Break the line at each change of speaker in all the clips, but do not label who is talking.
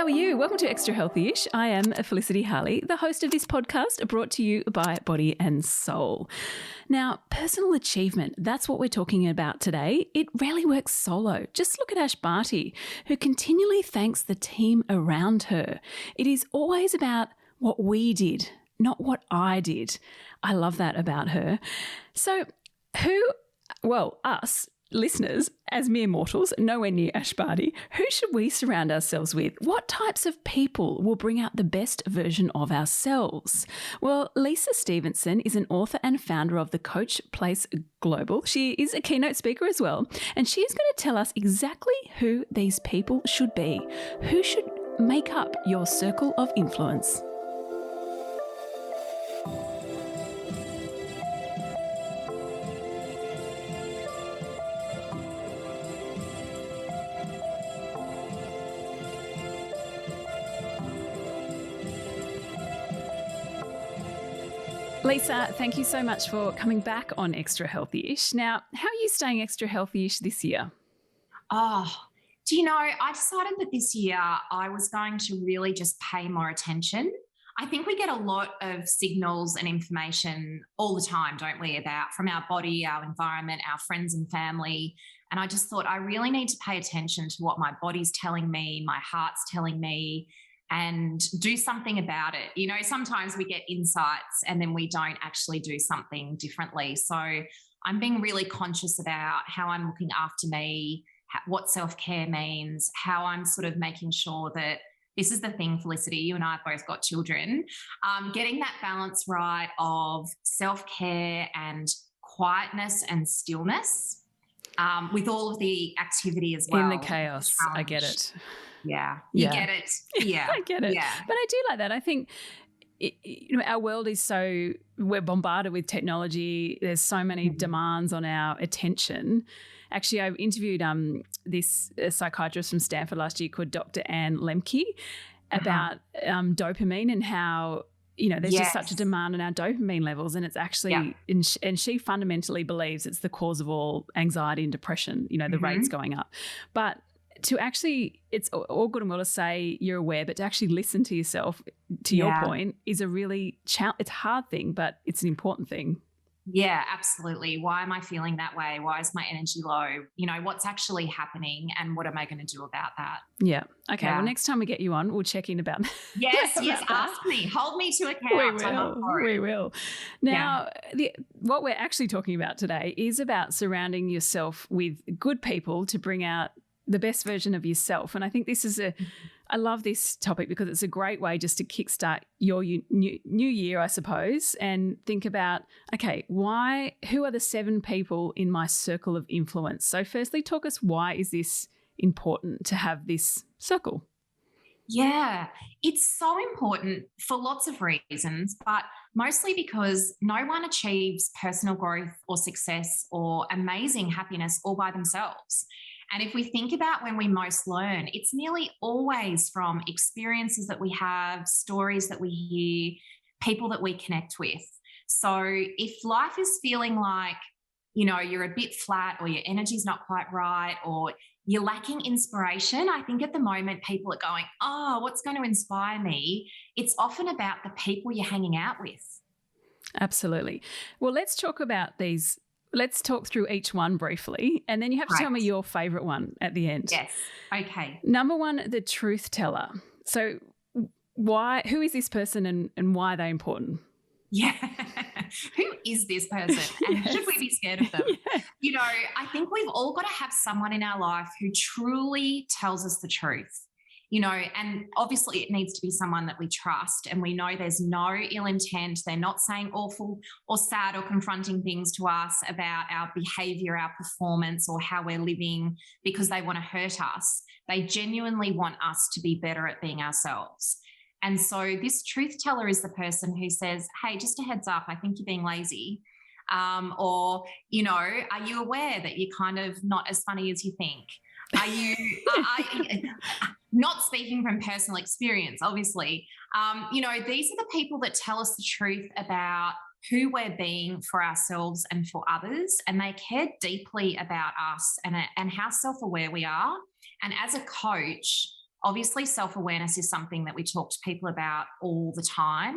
How are you? Welcome to Extra Healthy-ish. I am Felicity Harley, the host of this podcast brought to you by Body+Soul. Now, personal achievement, that's what we're talking about today. It rarely works solo. Just look at Ash Barty, who continually thanks the team around her. It is always about what we did, not what I did. I love that about her. So us, listeners, as mere mortals, nowhere near Ash Barty, who should we surround ourselves with? What types of people will bring out the best version of ourselves? Well, Lisa Stephenson is an author and founder of the Coach Place Global. She is a keynote speaker as well, and she is going to tell us exactly who these people should be, who should make up your circle of influence. Lisa, thank you so much for coming back on Extra Healthy-ish. Now, how are you staying extra healthy-ish this year?
Do you know, I decided that this year I was going to really just pay more attention. I think we get a lot of signals and information all the time, don't we, from our body, our environment, our friends and family. And I just thought I really need to pay attention to what my body's telling me, my heart's telling me, and do something about it. You know, sometimes we get insights and then we don't actually do something differently. So I'm being really conscious about how I'm looking after me, what self-care means, how I'm sort of making sure that this is the thing, Felicity, you and I have both got children, getting that balance right of self-care and quietness and stillness with all of the activity as well.
In the chaos, I get it.
Yeah, you get it. Yeah,
I get it.
Yeah.
But I do like that. I think our world is we're bombarded with technology. There's so many demands on our attention. Actually, I've interviewed this psychiatrist from Stanford last year called Dr. Ann Lemke about dopamine and how, there's just such a demand on our dopamine levels, and it's actually, and she fundamentally believes it's the cause of all anxiety and depression, the rates going up. But to actually, it's all good and well to say you're aware, but to actually listen to yourself, to your point, is a really it's a hard thing, but it's an important thing.
Yeah, absolutely. Why am I feeling that way? Why is my energy low? What's actually happening and what am I going to do about that?
Yeah. Okay. Yeah. Well, next time we get you on, we'll check in about that.
Yes. Ask me. Hold me to account.
We will. Now, what we're actually talking about today is about surrounding yourself with good people to bring out the best version of yourself. And I think this is I love this topic because it's a great way just to kickstart your new year, I suppose, and think about, okay, who are the 7 people in my circle of influence? So firstly, talk us, why is this important to have this circle?
Yeah, it's so important for lots of reasons, but mostly because no one achieves personal growth or success or amazing happiness all by themselves. And if we think about when we most learn, it's nearly always from experiences that we have, stories that we hear, people that we connect with. So if life is feeling like, you're a bit flat or your energy's not quite right or you're lacking inspiration, I think at the moment people are going, what's going to inspire me? It's often about the people you're hanging out with.
Absolutely. Well, let's talk about these. Let's talk through each one briefly, and then you have to tell me your favourite one at the end.
Yes. Okay.
Number 1, the truth teller. So who is this person and why are they important?
Yeah. Who is this person? And should we be scared of them? Yeah. I think we've all got to have someone in our life who truly tells us the truth. And obviously it needs to be someone that we trust and we know there's no ill intent. They're not saying awful or sad or confronting things to us about our behavior, our performance, or how we're living because they want to hurt us. They genuinely want us to be better at being ourselves. And so this truth teller is the person who says, hey, just a heads up, I think you're being lazy. Or, are you aware that you're kind of not as funny as you think? Are you not speaking from personal experience, obviously. These are the people that tell us the truth about who we're being for ourselves and for others, and they care deeply about us and how self-aware we are. And as a coach, obviously self-awareness is something that we talk to people about all the time,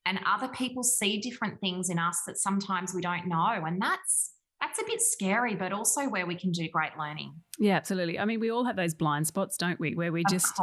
and other people see different things in us that sometimes we don't know. And that's a bit scary, but also where we can do great learning.
Yeah, absolutely. I mean, we all have those blind spots, don't we, where we just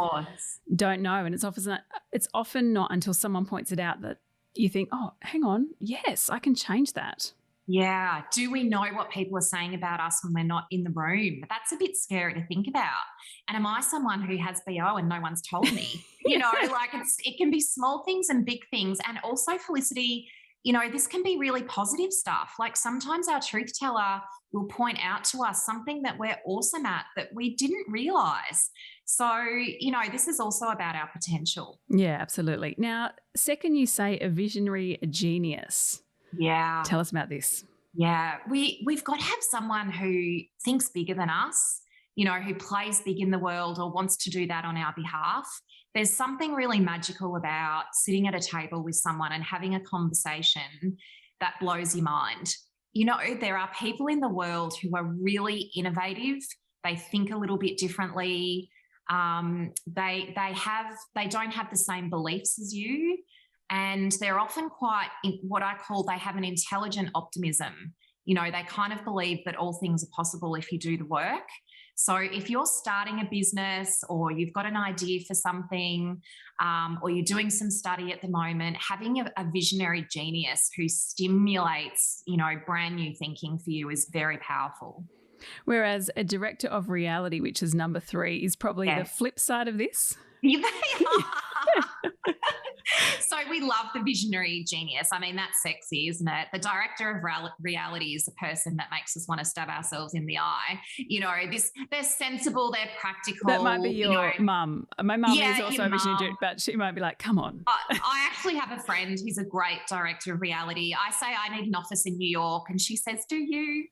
don't know. And it's often not until someone points it out that you think, oh, hang on, yes, I can change that.
Yeah. Do we know what people are saying about us when we're not in the room? That's a bit scary to think about. And am I someone who has BO and no one's told me? You know, like it can be small things and big things. And also, Felicity, you know, this can be really positive stuff. Like sometimes our truth teller will point out to us something that we're awesome at that we didn't realize. So, you know, this is also about our potential.
Yeah, absolutely. Now, second, you say a visionary genius.
Yeah.
Tell us about this.
Yeah. We've got to have someone who thinks bigger than us, you know, who plays big in the world or wants to do that on our behalf. There's something really magical about sitting at a table with someone and having a conversation that blows your mind. You know, there are people in the world who are really innovative. They think a little bit differently. They don't have the same beliefs as you. And they're often quite what I call, they have an intelligent optimism. You know, they kind of believe that all things are possible if you do the work. So if you're starting a business or you've got an idea for something, or you're doing some study at the moment, having a visionary genius who stimulates, you know, brand new thinking for you is very powerful.
Whereas a director of reality, which is number 3, is probably the flip side of this.
Yeah, they are. So we love the visionary genius. I mean, that's sexy, isn't it? The director of reality is the person that makes us want to stab ourselves in the eye. You know, they're sensible, they're practical.
That might be your mum. My mum is also a visionary, but she might be like, come on.
I actually have a friend who's a great director of reality. I say I need an office in New York, and she says, do you?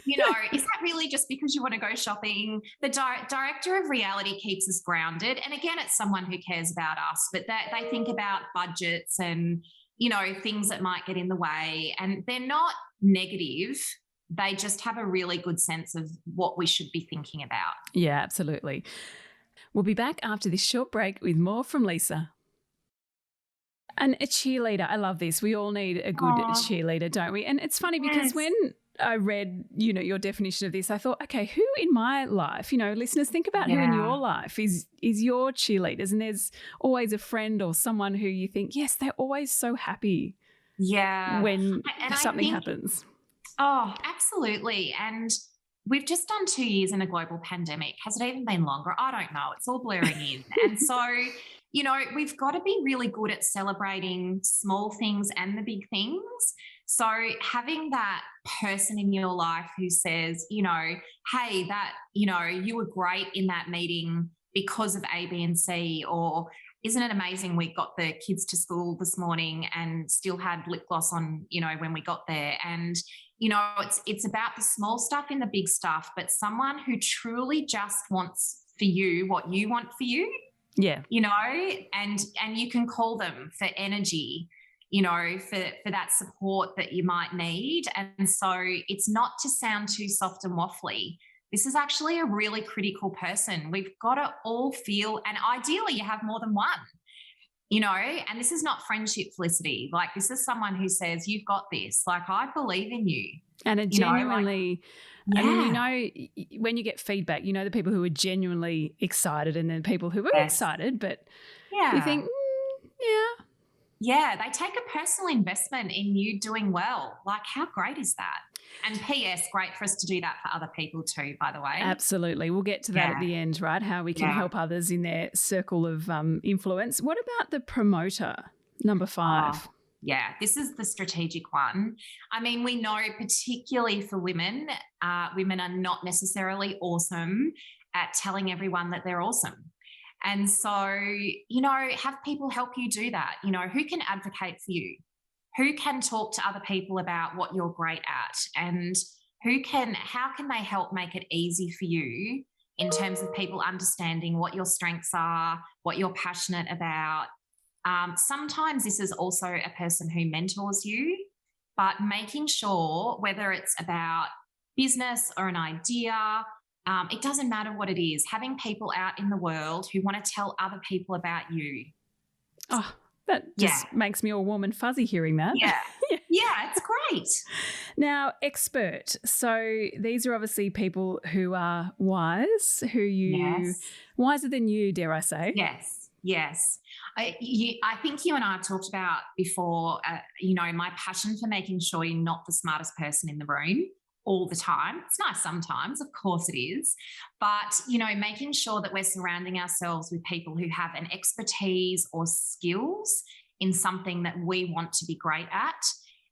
You know, is that really just because you want to go shopping? The director of reality keeps us grounded. And again, it's someone who cares about us, but they think about budgets and, you know, things that might get in the way. And they're not negative. They just have a really good sense of what we should be thinking about.
Yeah, absolutely. We'll be back after this short break with more from Lisa. And a cheerleader. I love this. We all need a good cheerleader, don't we? And it's funny because when I read, you know, your definition of this, I thought, okay, who in my life, you know, listeners, think about who in your life is your cheerleaders. And there's always a friend or someone who you think, yes, they're always so happy when something happens.
Oh, absolutely. And we've just done 2 years in a global pandemic. Has it even been longer? I don't know. It's all blurring in. And so, you know, we've got to be really good at celebrating small things and the big things. So having that person in your life who says, you know, hey, that, you know, you were great in that meeting because of A, B, and C, or isn't it amazing we got the kids to school this morning and still had lip gloss on, you know, when we got there. And, you know, it's about the small stuff in the big stuff, but someone who truly just wants for you what you want for you. Yeah. You know, and you can call them for energy, you know, for that support that you might need. And so it's not to sound too soft and waffly. This is actually a really critical person. We've got to all feel, and ideally you have more than one, you know, and this is not friendship, Felicity. Like, this is someone who says, you've got this. Like, I believe in you.
And a genuinely, I mean, you know, when you get feedback, you know, the people who are genuinely excited and then people who are excited, but you think,
yeah, they take a personal investment in you doing well. Like, how great is that? And P.S., great for us to do that for other people too, by the way.
Absolutely. We'll get to that at the end, right? How we can help others in their circle of influence. What about the promoter, number 5?
Yeah, this is the strategic one. I mean, we know particularly for women, women are not necessarily awesome at telling everyone that they're awesome. And so, you know, have people help you do that. You know, who can advocate for you? Who can talk to other people about what you're great at? And how can they help make it easy for you in terms of people understanding what your strengths are, what you're passionate about? Sometimes this is also a person who mentors you, but making sure whether it's about business or an idea It doesn't matter what it is. Having people out in the world who want to tell other people about you.
Oh, that just makes me all warm and fuzzy hearing that.
Yeah. Yeah, it's great.
Now, expert. So these are obviously people who are wise, wiser than you, dare I say.
Yes. I think you and I have talked about before, my passion for making sure you're not the smartest person in the room all the time. It's nice sometimes, of course it is. But, making sure that we're surrounding ourselves with people who have an expertise or skills in something that we want to be great at.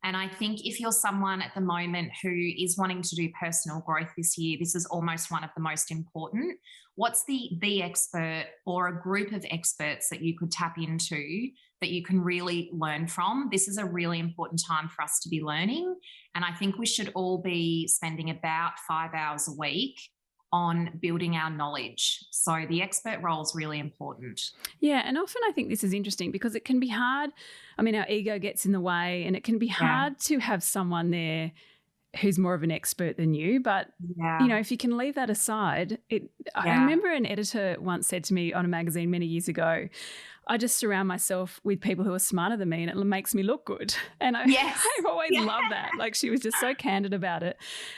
And I think if you're someone at the moment who is wanting to do personal growth this year, this is almost one of the most important. What's the expert or a group of experts that you could tap into that you can really learn from? This is a really important time for us to be learning. And I think we should all be spending about 5 hours a week on building our knowledge. So the expert role is really important.
Yeah, and often I think this is interesting because it can be hard. I mean, our ego gets in the way and it can be hard to have someone there who's more of an expert than you. But, if you can leave that aside, I remember an editor once said to me on a magazine many years ago, I just surround myself with people who are smarter than me and it makes me look good. And I've always loved that. Like she was just so candid about it.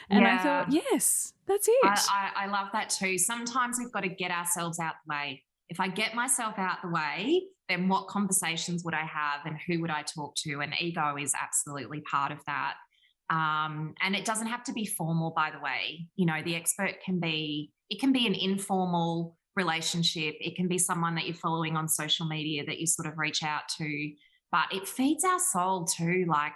And I thought, yes, that's it.
I love that too. Sometimes we've got to get ourselves out the way. If I get myself out the way, then what conversations would I have and who would I talk to? And ego is absolutely part of that. And it doesn't have to be formal, by the way. The expert can be an informal relationship. It can be someone that you're following on social media that you sort of reach out to, but it feeds our soul too. Like,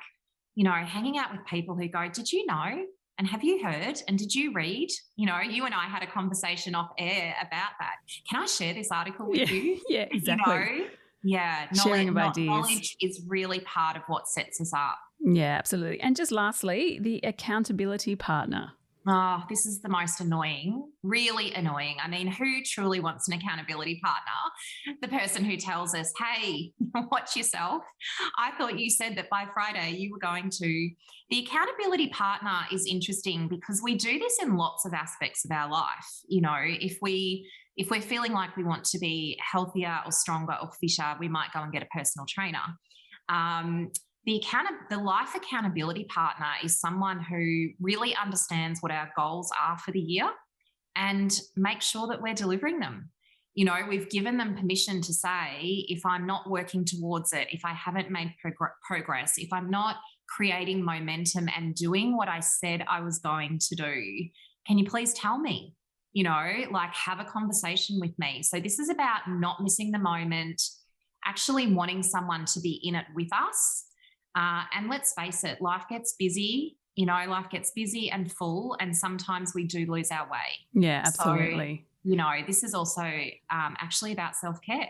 hanging out with people who go, did you know? And have you heard? And did you read? You and I had a conversation off air about that. Can I share this article with you?
Yeah, exactly.
Sharing of ideas. Knowledge is really part of what sets us up.
Yeah, absolutely. And just lastly, the accountability partner.
Oh, this is the most annoying, really annoying. I mean, who truly wants an accountability partner? The person who tells us, hey, watch yourself. I thought you said that by Friday you were going to. The accountability partner is interesting because we do this in lots of aspects of our life. If we're feeling like we want to be healthier or stronger or fitter, we might go and get a personal trainer. The life accountability partner is someone who really understands what our goals are for the year and make sure that we're delivering them. We've given them permission to say, if I'm not working towards it, if I haven't made progress, if I'm not creating momentum and doing what I said I was going to do, can you please tell me? Have a conversation with me. So this is about not missing the moment, actually wanting someone to be in it with us. And let's face it, life gets busy, and full, and sometimes we do lose our way.
Yeah, absolutely.
So, this is also actually about self-care,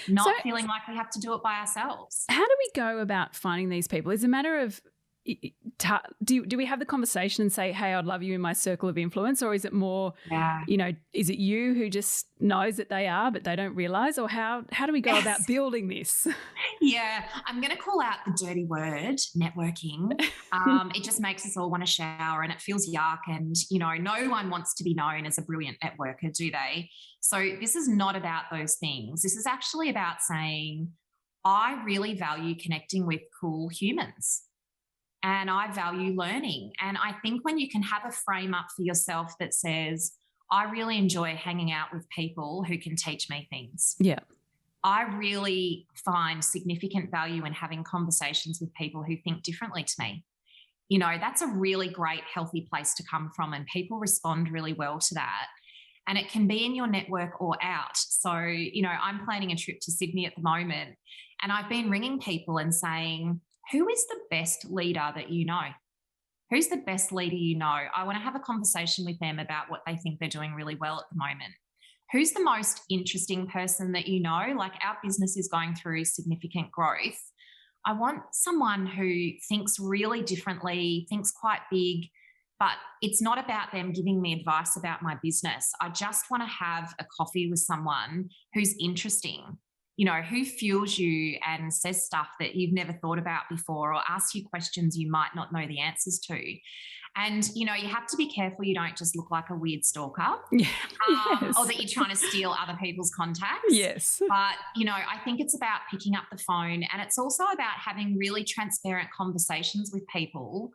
not feeling like we have to do it by ourselves.
How do we go about finding these people? Is it a matter of, do we have the conversation and say, hey, I'd love you in my circle of influence? Or is it more, is it you who just knows that they are, but they don't realize? Or how do we go about building this?
Yeah, I'm going to call out the dirty word, networking. It just makes us all want to shower and it feels yuck. And, no one wants to be known as a brilliant networker, do they? So this is not about those things. This is actually about saying, I really value connecting with cool humans. And I value learning. And I think when you can have a frame up for yourself that says, I really enjoy hanging out with people who can teach me things.
Yeah.
I really find significant value in having conversations with people who think differently to me. That's a really great, healthy place to come from, and people respond really well to that. And it can be in your network or out. So, I'm planning a trip to Sydney at the moment, and I've been ringing people and saying, who is the best leader that you know? Who's the best leader you know? I want to have a conversation with them about what they think they're doing really well at the moment. Who's the most interesting person that you know? Like, our business is going through significant growth. I want someone who thinks really differently, thinks quite big, but it's not about them giving me advice about my business. I just want to have a coffee with someone who's interesting. who fuels you and says stuff that you've never thought about before, or asks you questions you might not know the answers to. And, you have to be careful you don't just look like a weird stalker,
Yes.
or that you're trying to steal other people's contacts.
Yes.
But, I think it's about picking up the phone, and it's also about having really transparent conversations with people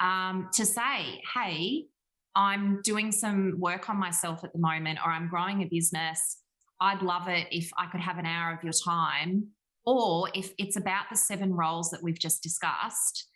to say, hey, I'm doing some work on myself at the moment, or I'm growing a business. I'd love it if I could have an hour of your time. Or if it's about the 7 roles that we've just discussed,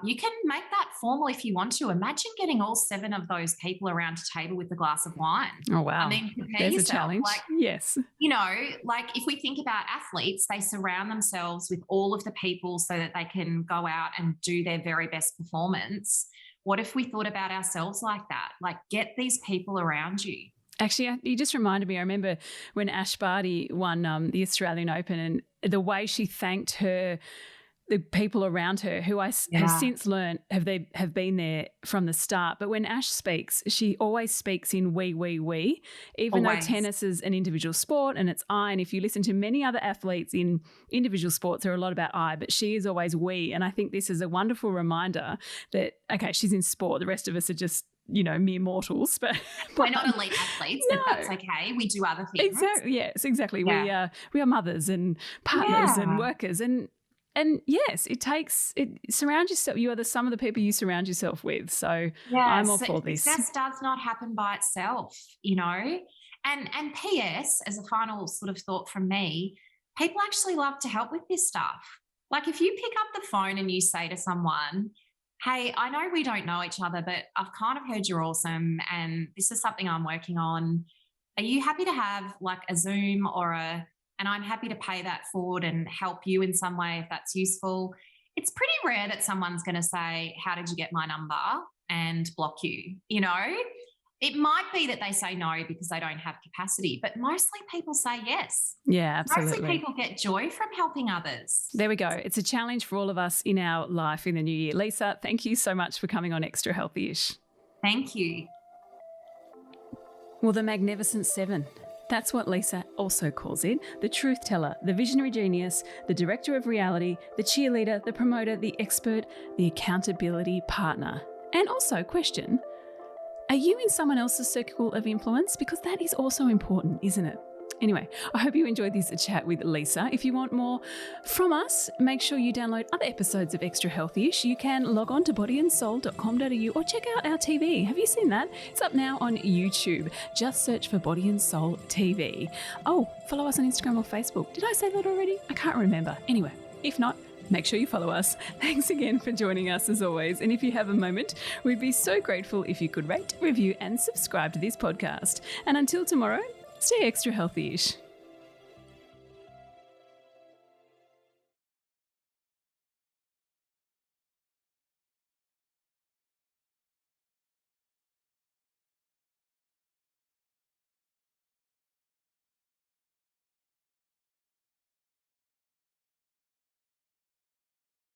you can make that formal if you want to. Imagine getting all 7 of those people around a table with a glass of wine.
Oh, wow.
And then prepare
There's
yourself.
a challenge. Yes.
If we think about athletes, they surround themselves with all of the people so that they can go out and do their very best performance. What if we thought about ourselves like that? Like, get these people around you.
Actually, you just reminded me, I remember when Ash Barty won the Australian Open, and the way she thanked the people around her, who I have since learned have been there from the start. But when Ash speaks, she always speaks in we. Even though tennis is an individual sport and it's I, and if you listen to many other athletes in individual sports, they're a lot about I, but she is always we. And I think this is a wonderful reminder that, okay, she's in sport, the rest of us are just mere mortals, but
we're not elite athletes, but that's okay. We do other things.
Exactly. Yes, exactly. Yeah. We are mothers and partners and workers, and yes, surround yourself. You are the sum of the people you surround yourself with. So I'm all for this.
Success does not happen by itself, And P.S., as a final sort of thought from me, people actually love to help with this stuff. Like, if you pick up the phone and you say to someone, hey, I know we don't know each other, but I've kind of heard you're awesome and this is something I'm working on. Are you happy to have like a Zoom and I'm happy to pay that forward and help you in some way if that's useful? It's pretty rare that someone's going to say, how did you get my number, and block you, It might be that they say no because they don't have capacity, but mostly people say yes.
Yeah, absolutely.
Mostly people get joy from helping others.
There we go. It's a challenge for all of us in our life in the new year. Lisa, thank you so much for coming on Extra Healthy-ish.
Thank you.
Well, the Magnificent 7. That's what Lisa also calls it. The truth teller, the visionary genius, the director of reality, the cheerleader, the promoter, the expert, the accountability partner. And also, question, are you in someone else's circle of influence? Because that is also important, isn't it? Anyway, I hope you enjoyed this chat with Lisa. If you want more from us, make sure you download other episodes of Extra Healthy-ish. You can log on to bodyandsoul.com.au or check out our TV. Have you seen that? It's up now on YouTube. Just search for Body and Soul TV. Oh, follow us on Instagram or Facebook. Did I say that already? I can't remember. Anyway, if not, make sure you follow us. Thanks again for joining us as always. And if you have a moment, we'd be so grateful if you could rate, review and subscribe to this podcast. And until tomorrow, stay extra healthy-ish.